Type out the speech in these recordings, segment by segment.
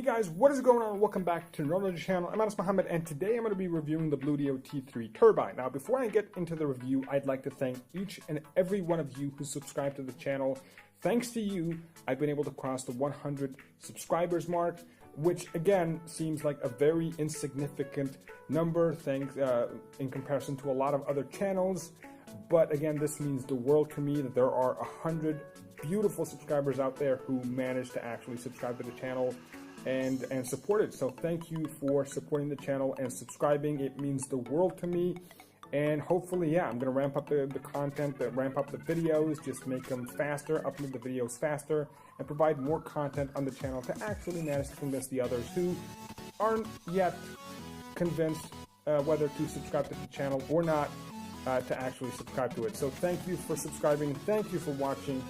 guys, what is going on? Welcome back to another channel. I'm Mohamed, and today I'm going to be reviewing the Bluedio T3 Turbine. Now, before I get into the review, I'd like to thank each and every one of you who subscribed to the channel. Thanks to you, I've been able to cross the 100 subscribers mark, which again seems like a very insignificant number in comparison to a lot of other channels. But again, this means the world to me that there are 100 beautiful subscribers out there who managed to actually subscribe to the channel and support it. So thank you for supporting the channel and subscribing. It means the world to me. And hopefully, yeah, I'm going to ramp up the content, ramp up the videos, just make them faster, upload the videos faster, and provide more content on the channel to actually manage to convince the others who aren't yet convinced whether to subscribe to the channel or not to actually subscribe to it. So thank you for subscribing. Thank you for watching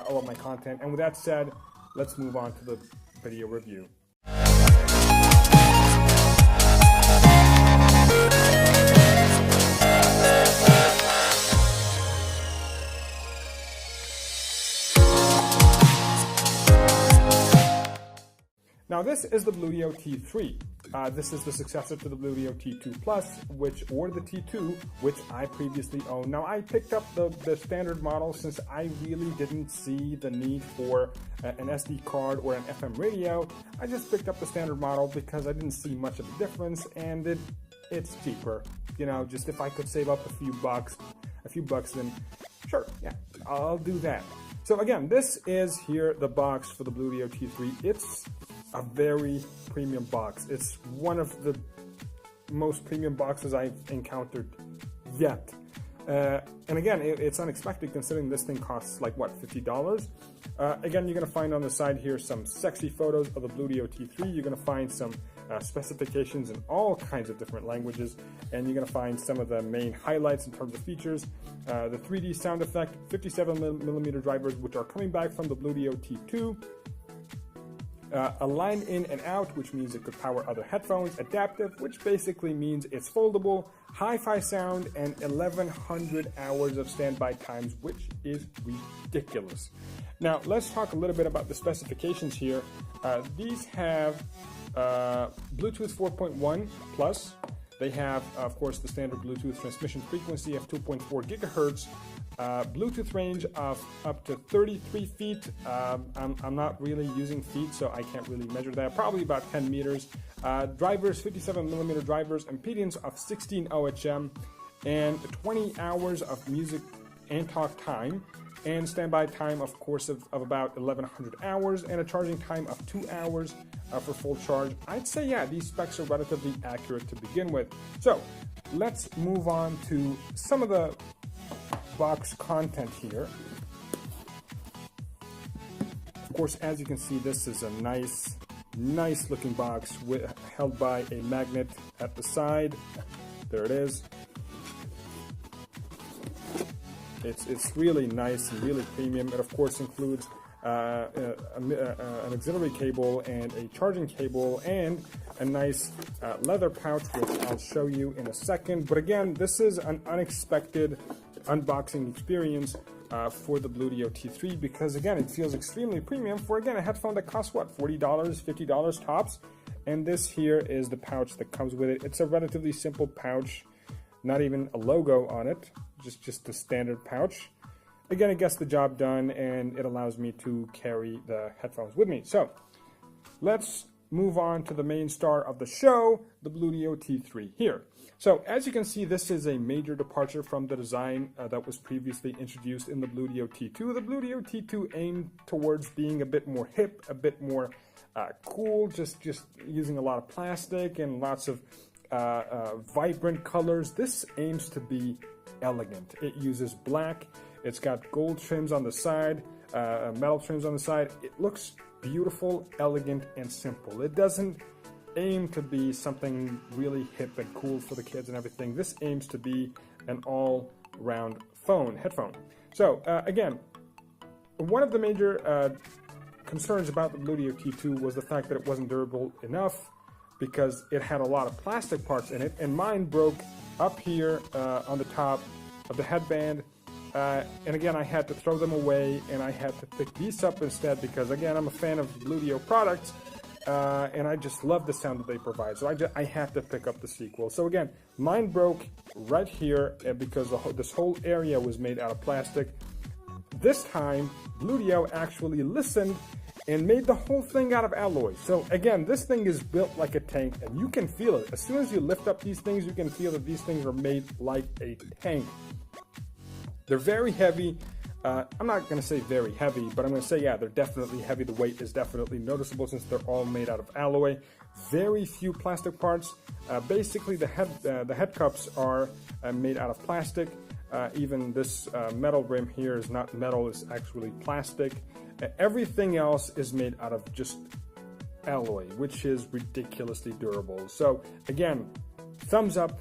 all of my content. And with that said, let's move on to the video review. Now this is the Bluedio T3. This is the successor to the Bluedio T2 Plus, or the T2, which I previously owned. Now I picked up the standard model since I really didn't see the need for an SD card or an FM radio. I just picked up the standard model because I didn't see much of a difference, and it's cheaper. You know, just if I could save up a few bucks, then sure, yeah, I'll do that. So again, this is here the box for the Bluedio T3. It's a very premium box. It's one of the most premium boxes I've encountered yet. And again, it's unexpected considering this thing costs like, what, $50? Again, you're going to find on the side here some sexy photos of the Bluedio T3. You're going to find some specifications in all kinds of different languages, and you're going to find some of the main highlights in terms of features. The 3D sound effect, 57mm drivers, which are coming back from the Bluedio T2. A line in and out, which means it could power other headphones. Adaptive, which basically means it's foldable. Hi-fi sound, and 1100 hours of standby times, which is ridiculous. Now, let's talk a little bit about the specifications here. These have Bluetooth 4.1 plus. They have, of course, the standard Bluetooth transmission frequency of 2.4 gigahertz. Bluetooth range of up to 33 feet. I'm not really using feet, so I can't really measure that. Probably about 10 meters. Drivers, 57mm drivers, impedance of 16 OHM, and 20 hours of music and talk time, and standby time, of course, of about 1100 hours, and a charging time of 2 hours for full charge. I'd say, yeah, these specs are relatively accurate to begin with. So let's move on to some of the box content here. Of course, as you can see, this is a nice looking box held by a magnet at the side. There it is. It's really nice and really premium. It of course includes an auxiliary cable and a charging cable and a nice leather pouch, which I'll show you in a second. But again, this is an unexpected unboxing experience for the Bluedio T3 because again, it feels extremely premium for, again, a headphone that costs what, $40, $50 tops. And this here is the pouch that comes with it. It's a relatively simple pouch, not even a logo on it, just a standard pouch. Again, it gets the job done, and it allows me to carry the headphones with me. So let's move on to the main star of the show, the Bluedio T3 here. So as you can see, this is a major departure from the design that was previously introduced in the Bluedio T2. The Bluedio T2 aimed towards being a bit more hip, a bit more cool, just using a lot of plastic and lots of vibrant colors. This aims to be elegant. It uses black. It's got gold trims on the side, metal trims on the side. It looks beautiful, elegant, and simple. It doesn't aim to be something really hip and cool for the kids and everything. This aims to be an all-round headphone. So again, one of the major concerns about the Bluedio T2 was the fact that it wasn't durable enough because it had a lot of plastic parts in it, and mine broke up here on the top of the headband. And again, I had to throw them away, and I had to pick these up instead because, again, I'm a fan of Bluedio products. and I just love the sound that they provide. So I had to pick up the sequel. So again, mine broke right here because this whole area was made out of plastic. This time, Bluedio actually listened and made the whole thing out of alloy. So again, this thing is built like a tank, and you can feel it. As soon as you lift up these things, you can feel that these things are made like a tank. They're very heavy. I'm not going to say very heavy, but I'm going to say, yeah, they're definitely heavy. The weight is definitely noticeable since they're all made out of alloy. Very few plastic parts. Basically, the head cups are made out of plastic. Even this metal rim here is not metal, it's actually plastic. Everything else is made out of just alloy, which is ridiculously durable. So again, thumbs up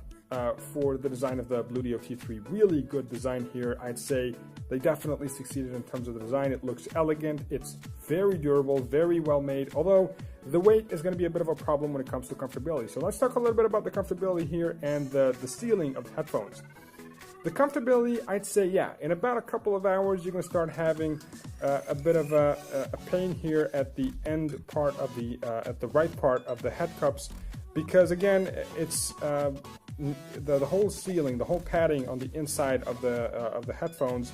for the design of the Bluedio T3. Really good design here. I'd say they definitely succeeded in terms of the design. It looks elegant, it's very durable, very well made, although the weight is going to be a bit of a problem when it comes to comfortability. So let's talk a little bit about the comfortability here and the sealing of the headphones. The comfortability, I'd say, yeah, in about a couple of hours, you're going to start having a bit of a pain here at the end part of at the right part of the head cups, because again, it's the whole sealing, the whole padding on the inside of the headphones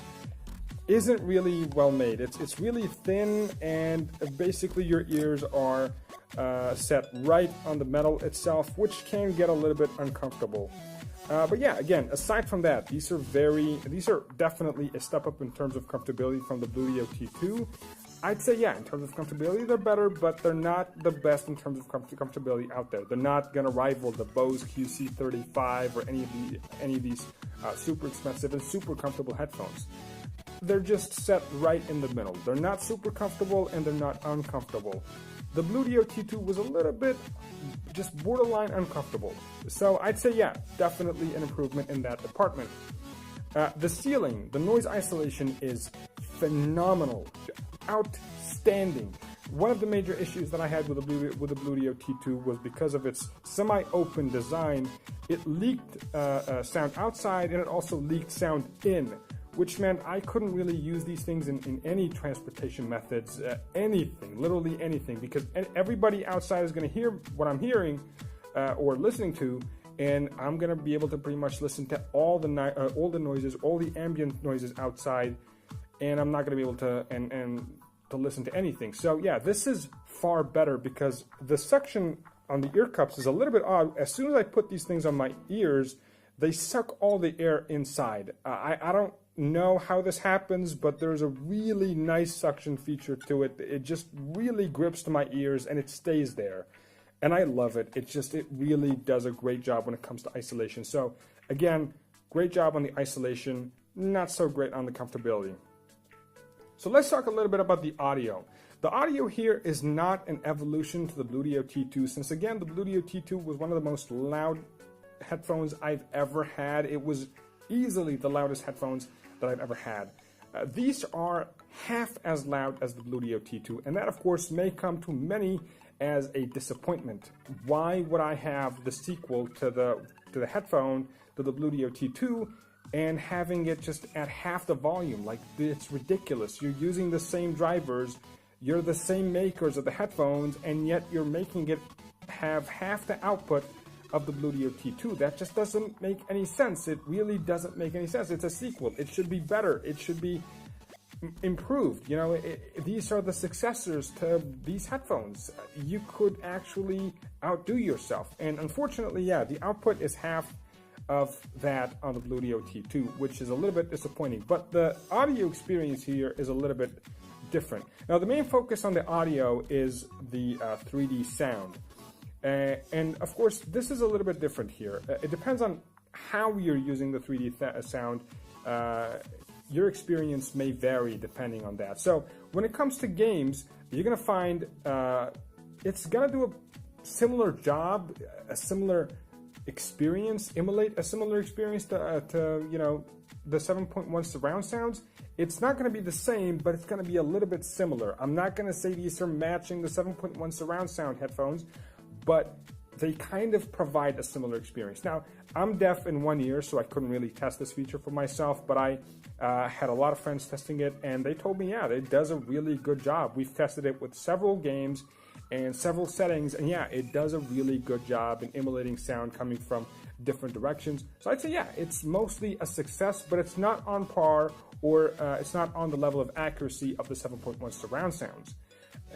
isn't really well made. It's really thin, and basically your ears are set right on the metal itself, which can get a little bit uncomfortable. But yeah, again, aside from that, these are definitely a step up in terms of comfortability from the Bluedio T2. I'd say, yeah, in terms of comfortability, they're better, but they're not the best in terms of comfortability out there. They're not going to rival the Bose QC35 or any of these super expensive and super comfortable headphones. They're just set right in the middle. They're not super comfortable and they're not uncomfortable. The Bluedio T2 was a little bit just borderline uncomfortable. So I'd say, yeah, definitely an improvement in that department. The sealing, the noise isolation is phenomenal, outstanding. One of the major issues that I had with the Bluedio T2 was because of its semi-open design. It leaked sound outside, and it also leaked sound in, which meant I couldn't really use these things in any transportation methods, anything, literally anything, because everybody outside is going to hear what I'm hearing or listening to, and I'm going to be able to pretty much listen to all the noises, all the ambient noises outside, and I'm not going to be able to to listen to anything. So yeah, this is far better because the suction on the ear cups is a little bit odd. As soon as I put these things on my ears, they suck all the air inside. I don't know how this happens, but there's a really nice suction feature to it. It just really grips to my ears and it stays there. And I love it. It really does a great job when it comes to isolation. So again, great job on the isolation, not so great on the comfortability. So let's talk a little bit about the audio. The audio here is not an evolution to the Bluedio T2, since again, the Bluedio T2 was one of the most loud headphones I've ever had. It was easily the loudest headphones that I've ever had. These are half as loud as the Bluedio T2, and that of course may come to many as a disappointment. Why would I have the sequel to the headphone, to the Bluedio T2, and having it just at half the volume? Like, it's ridiculous. You're using the same drivers, you're the same makers of the headphones, and yet you're making it have half the output of the Bluedio T2. That just doesn't make any sense. It really doesn't make any sense. It's a sequel. It should be better. It should be improved. You know, these are the successors to these headphones. You could actually outdo yourself. And unfortunately, yeah, the output is half of that on the Bluedio T2, which is a little bit disappointing. But the audio experience here is a little bit different. Now, the main focus on the audio is the 3D sound. And of course, this is a little bit different here. It depends on how you're using the 3D sound. Your experience may vary depending on that. So when it comes to games, you're going to find it's going to do a similar job, a similar experience, emulate a similar experience to you know, the 7.1 surround sounds. It's not going to be the same, but it's going to be a little bit similar. I'm not going to say these are matching the 7.1 surround sound headphones, but they kind of provide a similar experience. Now, I'm deaf in one ear, so I couldn't really test this feature for myself, but I had a lot of friends testing it, and they told me, yeah, it does a really good job. We've tested it with several games, and several settings, and yeah, it does a really good job in emulating sound coming from different directions. So I'd say, yeah, it's mostly a success, but it's not on par, or it's not on the level of accuracy of the 7.1 surround sounds.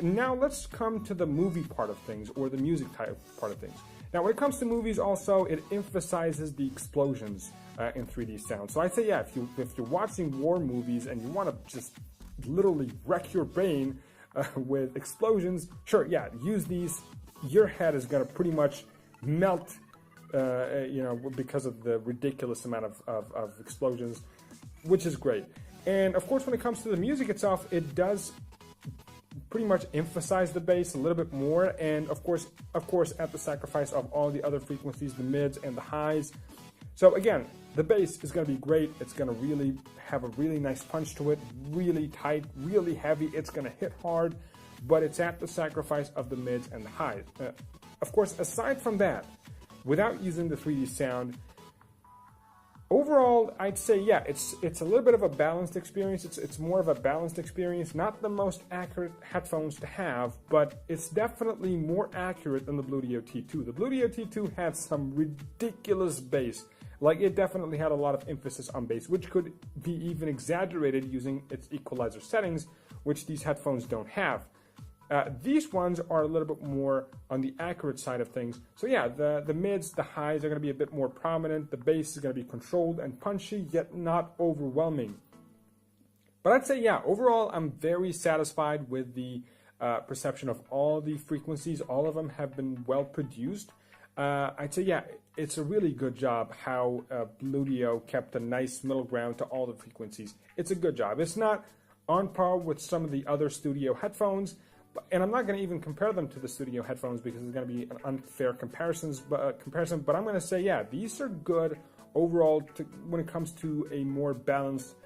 Now let's come to the movie part of things, or the music type part of things. Now when it comes to movies also, it emphasizes the explosions in 3D sound. So I'd say, yeah, if you're watching war movies and you want to just literally wreck your brain with explosions, sure, yeah, use these. Your head is going to pretty much melt, you know, because of the ridiculous amount of explosions, which is great. And of course, when it comes to the music itself, it does pretty much emphasize the bass a little bit more, and of course at the sacrifice of all the other frequencies, the mids and the highs. So again, the bass is going to be great. It's going to really have a really nice punch to it, really tight, really heavy. It's going to hit hard, but it's at the sacrifice of the mids and the highs. Of course, aside from that, without using the 3D sound, overall, I'd say, yeah, it's a little bit of a balanced experience. It's more of a balanced experience. Not the most accurate headphones to have, but it's definitely more accurate than the Bluedio T2. The Bluedio T2 had some ridiculous bass. Like, it definitely had a lot of emphasis on bass, which could be even exaggerated using its equalizer settings, which these headphones don't have. These ones are a little bit more on the accurate side of things. So yeah, the mids, the highs are going to be a bit more prominent. The bass is going to be controlled and punchy, yet not overwhelming. But I'd say, yeah, overall, I'm very satisfied with the perception of all the frequencies. All of them have been well produced. I'd say, yeah, it's a really good job how Bluedio kept a nice middle ground to all the frequencies. It's a good job. It's not on par with some of the other studio headphones, and I'm not going to even compare them to the studio headphones because it's going to be an unfair comparison, but I'm going to say, yeah, these are good overall when it comes to a more balanced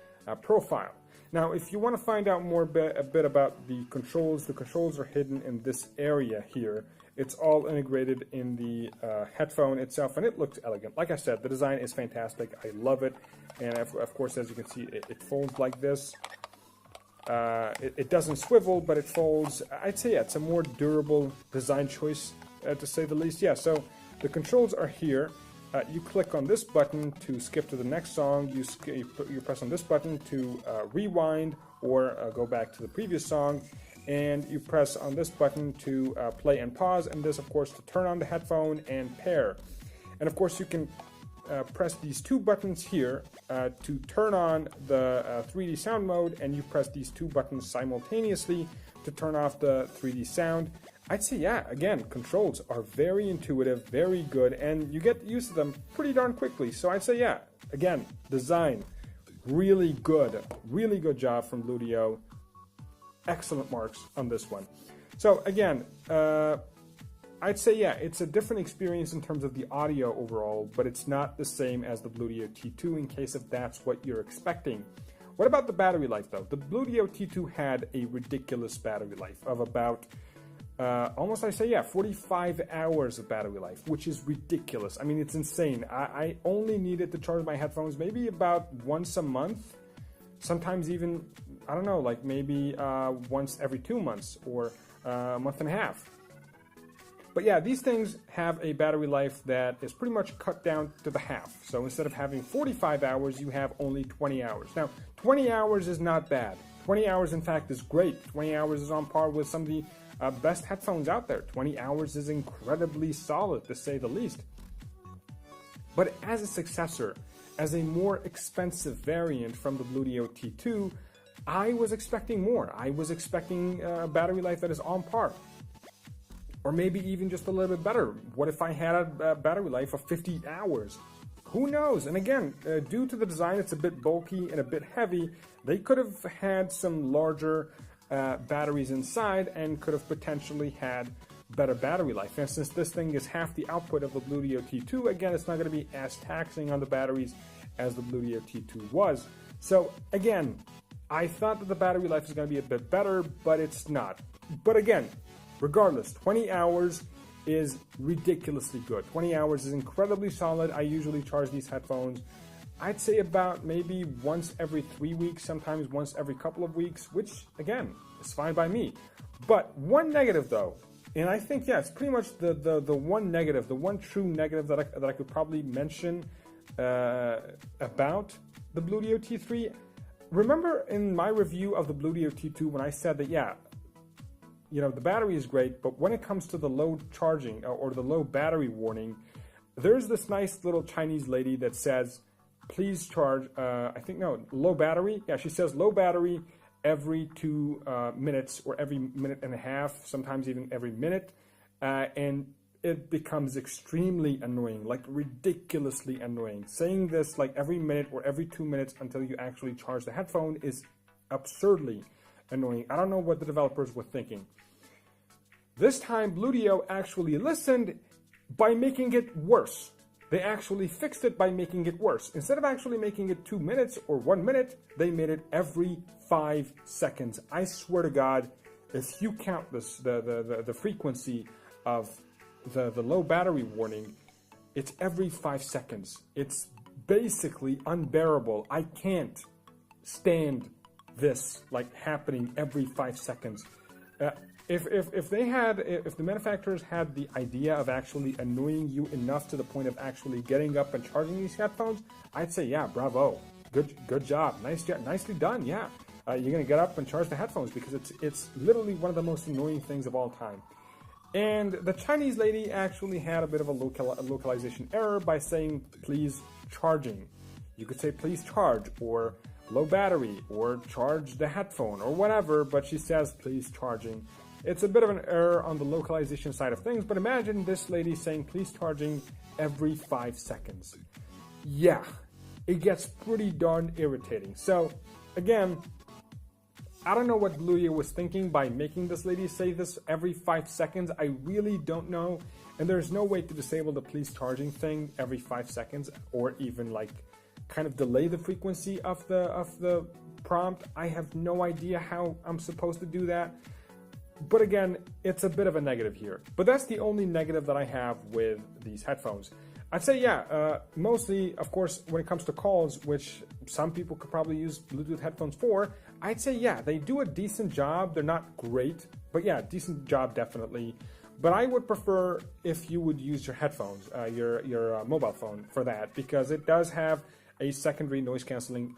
profile. Now, if you want to find out a bit about the controls are hidden in this area here. It's all integrated in the headphone itself, and it looks elegant. Like I said, the design is fantastic. I love it, and of course, as you can see, it folds like this. It doesn't swivel, but it folds. I'd say, yeah, it's a more durable design choice, to say the least. Yeah, so the controls are here. You click on this button to skip to the next song. You press on this button to rewind or go back to the previous song. And you press on this button to play and pause, and this, of course, to turn on the headphone and pair. And of course, you can press these two buttons here to turn on the 3D sound mode, and you press these two buttons simultaneously to turn off the 3D sound. I'd say, yeah, again, controls are very intuitive, very good, and you get used to them pretty darn quickly. So I'd say, yeah, again, design, really good job from Bluedio. Excellent marks on this one. So again, I'd say, yeah, it's a different experience in terms of the audio overall, but it's not the same as the Bluedio T2 in case if that's what you're expecting. What about the battery life though? The Bluedio T2 had a ridiculous battery life of about almost, I say, yeah, 45 hours of battery life, which is ridiculous. I mean, it's insane. I only needed to charge my headphones maybe about once a month, sometimes even, I don't know, like maybe once every 2 months or a month and a half. But yeah, these things have a battery life that is pretty much cut down to the half. So instead of having 45 hours, you have only 20 hours. Now, 20 hours is not bad. 20 hours, in fact, is great. 20 hours is on par with some of the best headphones out there. 20 hours is incredibly solid, to say the least. But as a successor, as a more expensive variant from the Bluedio T2, I was expecting more. I was expecting a battery life that is on par, or maybe even just a little bit better. What if I had a battery life of 50 hours? Who knows? And again, due to the design, it's a bit bulky and a bit heavy. They could have had some larger batteries inside and could have potentially had better battery life. And since this thing is half the output of the Bluedio T2, again, it's not going to be as taxing on the batteries as the Bluedio T2 was. So again, I thought that the battery life is going to be a bit better, but it's not. But again, regardless, 20 hours is ridiculously good. 20 hours is incredibly solid. I usually charge these headphones, I'd say about maybe once every 3 weeks, sometimes once every couple of weeks, which again, is fine by me. But one negative though, And I think, yeah, it's pretty much the one negative, the one true negative that I could probably mention about the Bluedio T3. Remember in my review of the Bluedio T2 when I said that, yeah, you know, the battery is great, but when it comes to the low charging or the low battery warning, there's this nice little Chinese lady that says, please charge, low battery. Yeah, she says low battery every 2 minutes or every minute and a half, sometimes even every minute. And it becomes extremely annoying, like ridiculously annoying. Saying this like every minute or every 2 minutes until you actually charge the headphone is absurdly annoying. I don't know what the developers were thinking. This time, Bluedio actually listened by making it worse. They actually fixed it by making it worse. Instead of actually making it 2 minutes or 1 minute, they made it every 5 seconds. I swear to God, if you count this, the frequency of the low battery warning, it's every 5 seconds. It's basically unbearable. I can't stand this like happening every 5 seconds. If the manufacturers had the idea of actually annoying you enough to the point of actually getting up and charging these headphones, I'd say, yeah, bravo, good job, nicely done, yeah. You're gonna get up and charge the headphones because it's literally one of the most annoying things of all time. And the Chinese lady actually had a bit of a localization error by saying please charging. You could say please charge or low battery or charge the headphone or whatever, but she says please charging. It's a bit of an error on the localization side of things, but imagine this lady saying please charging every 5 seconds. Yeah, it gets pretty darn irritating. So again, I don't know what Bluedio was thinking by making this lady say this every 5 seconds. I really don't know. And there's no way to disable the please charging thing every 5 seconds or even like kind of delay the frequency of the prompt. I have no idea how I'm supposed to do that. But again, it's a bit of a negative here. But that's the only negative that I have with these headphones. I'd say, yeah, mostly, of course, when it comes to calls, which some people could probably use Bluetooth headphones for, I'd say, yeah, they do a decent job. They're not great, but yeah, decent job definitely. But I would prefer if you would use your headphones, your mobile phone for that, because it does have a secondary noise canceling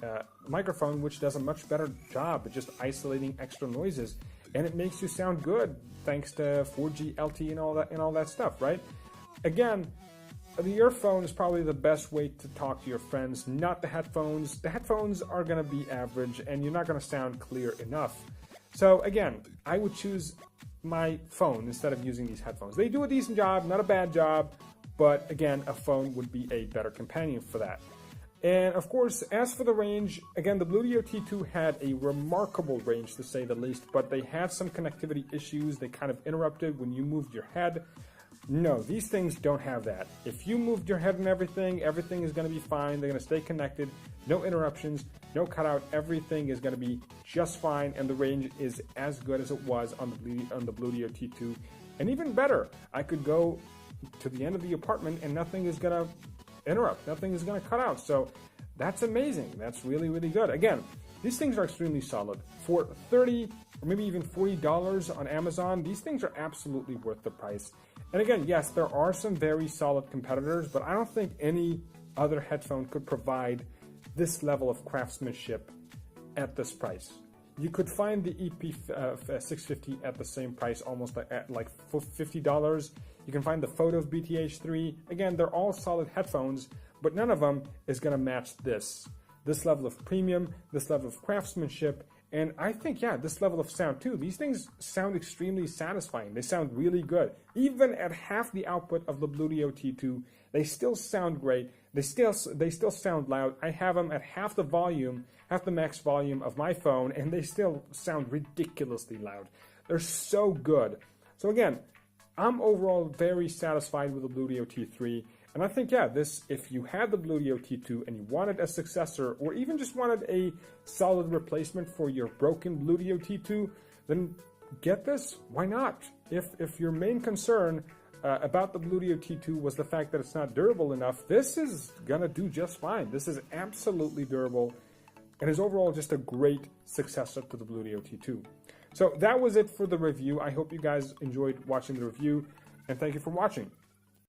microphone, which does a much better job at just isolating extra noises. And it makes you sound good thanks to 4G LTE and all that stuff, right? Again, the earphone is probably the best way to talk to your friends, not the headphones. The headphones are going to be average and you're not going to sound clear enough. So again, I would choose my phone instead of using these headphones. They do a decent job, not a bad job, but again, a phone would be a better companion for that. And of course, as for the range, again, the Bluedio T2 had a remarkable range to say the least, but they had some connectivity issues. They kind of interrupted when you moved your head. No, these things don't have that. If you moved your head and everything is going to be fine. They're going to stay connected. No interruptions, no cutout. Everything is going to be just fine, and the range is as good as it was on the Bluedio T2. And even better, I could go to the end of the apartment and nothing is going to interrupt. Nothing is going to cut out. So that's amazing. That's really, really good. Again, these things are extremely solid. For $30 or maybe even $40 on Amazon, these things are absolutely worth the price. And again, yes, there are some very solid competitors, but I don't think any other headphone could provide this level of craftsmanship at this price. You could find the EP650 at the same price, almost at like $50. You can find the Photo BTH3. Again, they're all solid headphones, but none of them is going to match this level of premium, this level of craftsmanship, and I think, yeah, this level of sound too. These things sound extremely satisfying. They sound really good. Even at half the output of the Bluedio T2, they still sound great. They still sound loud. I have them at half the volume, half the max volume of my phone, and they still sound ridiculously loud. They're so good. So again, I'm overall very satisfied with the Bluedio T3. And I think, yeah, if you had the Bluedio T2 and you wanted a successor or even just wanted a solid replacement for your broken Bluedio T2, then get this. Why not? If your main concern about the Bluedio T2 was the fact that it's not durable enough, this is going to do just fine. This is absolutely durable and is overall just a great successor to the Bluedio T2. So that was it for the review. I hope you guys enjoyed watching the review, and thank you for watching.